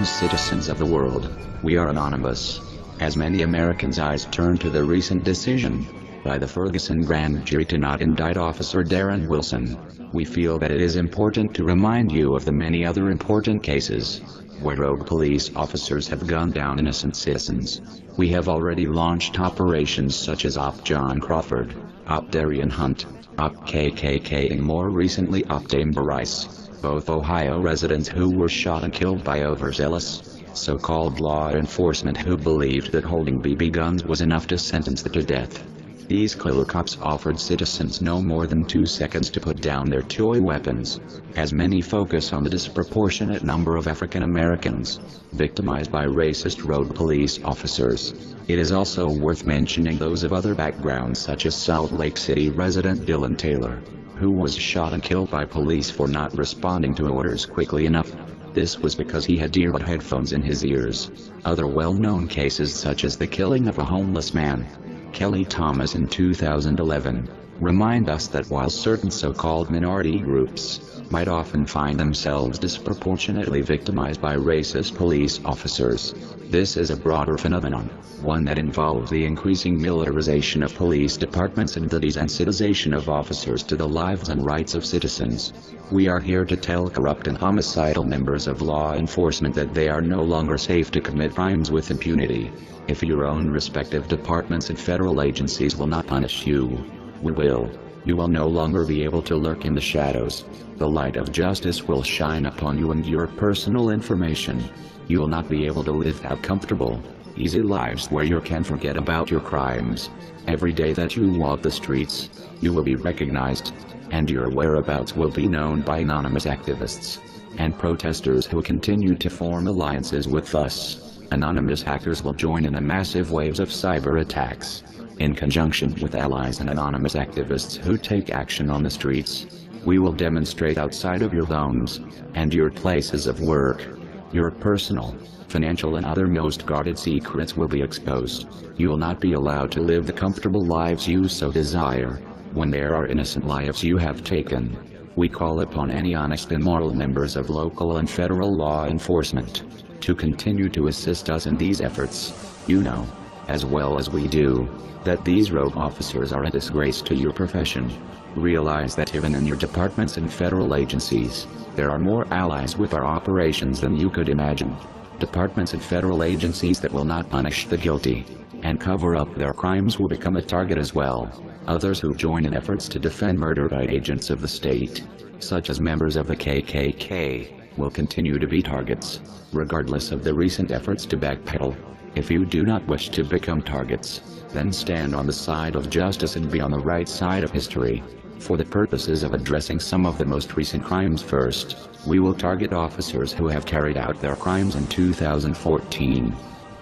greetings, citizens of the world. We are Anonymous. As many Americans' eyes turn to the recent decision by the Ferguson grand jury to not indict Officer Darren Wilson, we feel that it is important to remind you of the many other important cases where rogue police officers have gunned down innocent citizens. We have already launched operations such as Op John Crawford, Op Darian Hunt, Op KKK, and more recently Op Amber Rice, both Ohio residents who were shot and killed by overzealous, so-called law enforcement who believed that holding BB guns was enough to sentence them to death. These killer cops offered citizens no more than 2 seconds to put down their toy weapons. As many focus on the disproportionate number of African Americans victimized by racist rogue police officers, it is also worth mentioning those of other backgrounds such as Salt Lake City resident Dylan Taylor, who was shot and killed by police for not responding to orders quickly enough. This was because he had earbud headphones in his ears. Other well-known cases such as the killing of a homeless man, Kelly Thomas, in 2011, remind us that while certain so-called minority groups might often find themselves disproportionately victimized by racist police officers, this is a broader phenomenon, one that involves the increasing militarization of police departments and the desensitization of officers to the lives and rights of citizens. We are here to tell corrupt and homicidal members of law enforcement that they are no longer safe to commit crimes with impunity. If your own respective departments and federal agencies will not punish you, we will. You will no longer be able to lurk in the shadows. The light of justice will shine upon you and your personal information. You will not be able to live that comfortable, easy lives where you can forget about your crimes. Every day that you walk the streets, you will be recognized, and your whereabouts will be known by anonymous activists and protesters who continue to form alliances with us. Anonymous hackers will join in the massive waves of cyber attacks, in conjunction with allies and anonymous activists who take action on the streets. We will demonstrate outside of your homes and your places of work. Your personal, financial, and other most guarded secrets will be exposed. You will not be allowed to live the comfortable lives you so desire, when there are innocent lives you have taken. We call upon any honest and moral members of local and federal law enforcement to continue to assist us in these efforts. You know, as well as we do, that these rogue officers are a disgrace to your profession. Realize that even in your departments and federal agencies, there are more allies with our operations than you could imagine. Departments and federal agencies that will not punish the guilty and cover up their crimes will become a target as well. Others who join in efforts to defend murder by agents of the state, such as members of the KKK, will continue to be targets, regardless of the recent efforts to backpedal. If you do not wish to become targets, then stand on the side of justice and be on the right side of history. For the purposes of addressing some of the most recent crimes first, we will target officers who have carried out their crimes in 2014.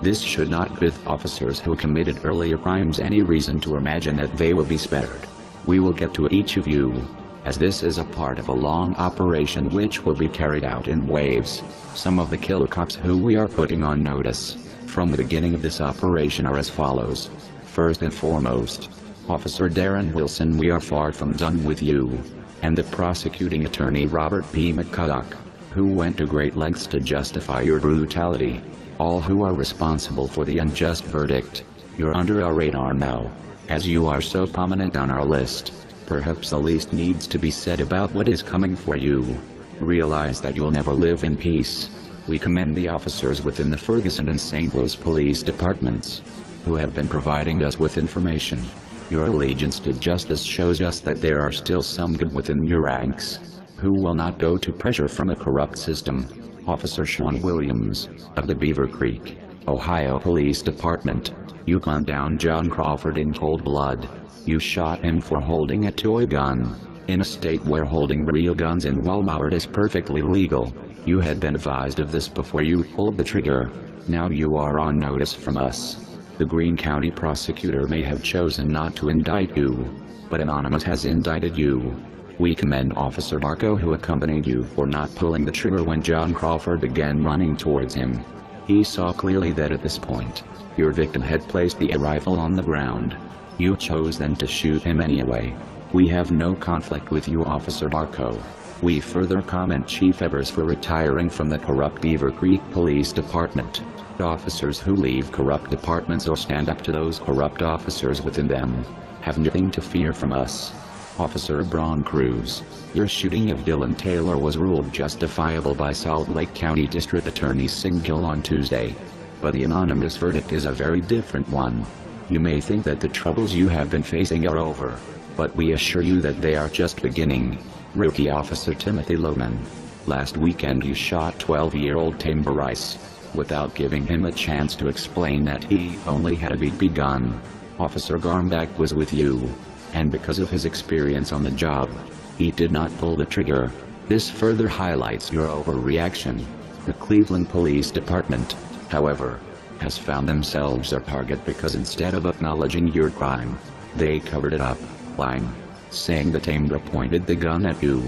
This should not give officers who committed earlier crimes any reason to imagine that they will be spared. We will get to each of you, as this is a part of a long operation which will be carried out in waves. Some of the killer cops who we are putting on notice from the beginning of this operation are as follows. First and foremost, Officer Darren Wilson, we are far from done with you, and the prosecuting attorney Robert P. McCulloch, who went to great lengths to justify your brutality. All who are responsible for the unjust verdict, you're under our radar now, as you are so prominent on our list. Perhaps the least needs to be said about what is coming for you. Realize that you'll never live in peace. We commend the officers within the Ferguson and St. Louis police departments who have been providing us with information. Your allegiance to justice shows us that there are still some good within your ranks who will not go to pressure from a corrupt system. Officer Sean Williams, of the Beaver Creek, Ohio Police Department, you gunned down John Crawford in cold blood. You shot him for holding a toy gun, in a state where holding real guns in Walmart is perfectly legal. You had been advised of this before you pulled the trigger. Now you are on notice from us. The Greene County prosecutor may have chosen not to indict you, but Anonymous has indicted you. We commend Officer Marco, who accompanied you, for not pulling the trigger when John Crawford began running towards him. He saw clearly that at this point, your victim had placed the rifle on the ground. You chose then to shoot him anyway. We have no conflict with you, Officer Marco. We further commend Chief Evers for retiring from the corrupt Beaver Creek Police Department. Officers who leave corrupt departments or stand up to those corrupt officers within them have nothing to fear from us. Officer Braun Cruz, your shooting of Dylan Taylor was ruled justifiable by Salt Lake County District Attorney Singill on Tuesday. But the anonymous verdict is a very different one. You may think that the troubles you have been facing are over, but we assure you that they are just beginning. Rookie Officer Timothy Lohman. Last weekend you shot 12-year-old Timber Rice, without giving him a chance to explain that he only had a BB gun. Officer Garmbach was with you, and because of his experience on the job, he did not pull the trigger. This further highlights your overreaction. The Cleveland Police Department, however, has found themselves a target because instead of acknowledging your crime, they covered it up, lying, saying that Timber pointed the gun at you.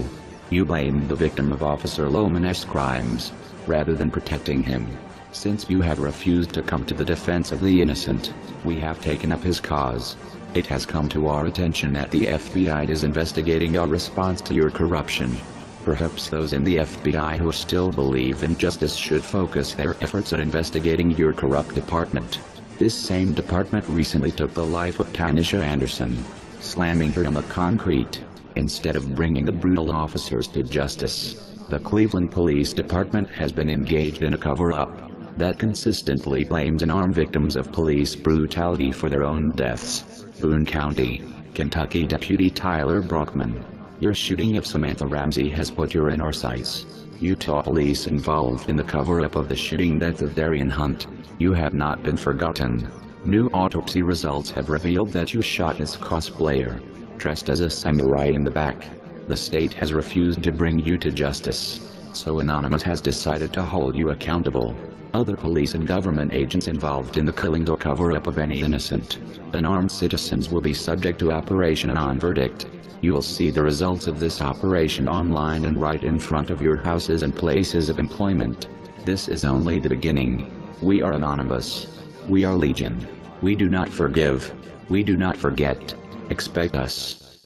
You blamed the victim of Officer Lohman's crimes, rather than protecting him. Since you have refused to come to the defense of the innocent, we have taken up his cause. It has come to our attention that the FBI is investigating our response to your corruption. Perhaps those in the FBI who still believe in justice should focus their efforts on investigating your corrupt department. This same department recently took the life of Tanisha Anderson, slamming her on the concrete, instead of bringing the brutal officers to justice. The Cleveland Police Department has been engaged in a cover-up that consistently blames unarmed victims of police brutality for their own deaths. Boone County, Kentucky Deputy Tyler Brockman, your shooting of Samantha Ramsey has put you in our sights. Utah police involved in the cover-up of the shooting death of Darian Hunt, you have not been forgotten. New autopsy results have revealed that you shot his cosplayer, dressed as a samurai in the back. The state has refused to bring you to justice, so Anonymous has decided to hold you accountable. Other police and government agents involved in the killing or cover-up of any innocent, unarmed citizens will be subject to Operation On-Verdict. You will see the results of this operation online and right in front of your houses and places of employment. This is only the beginning. We are Anonymous. We are Legion. We do not forgive. We do not forget. Expect us.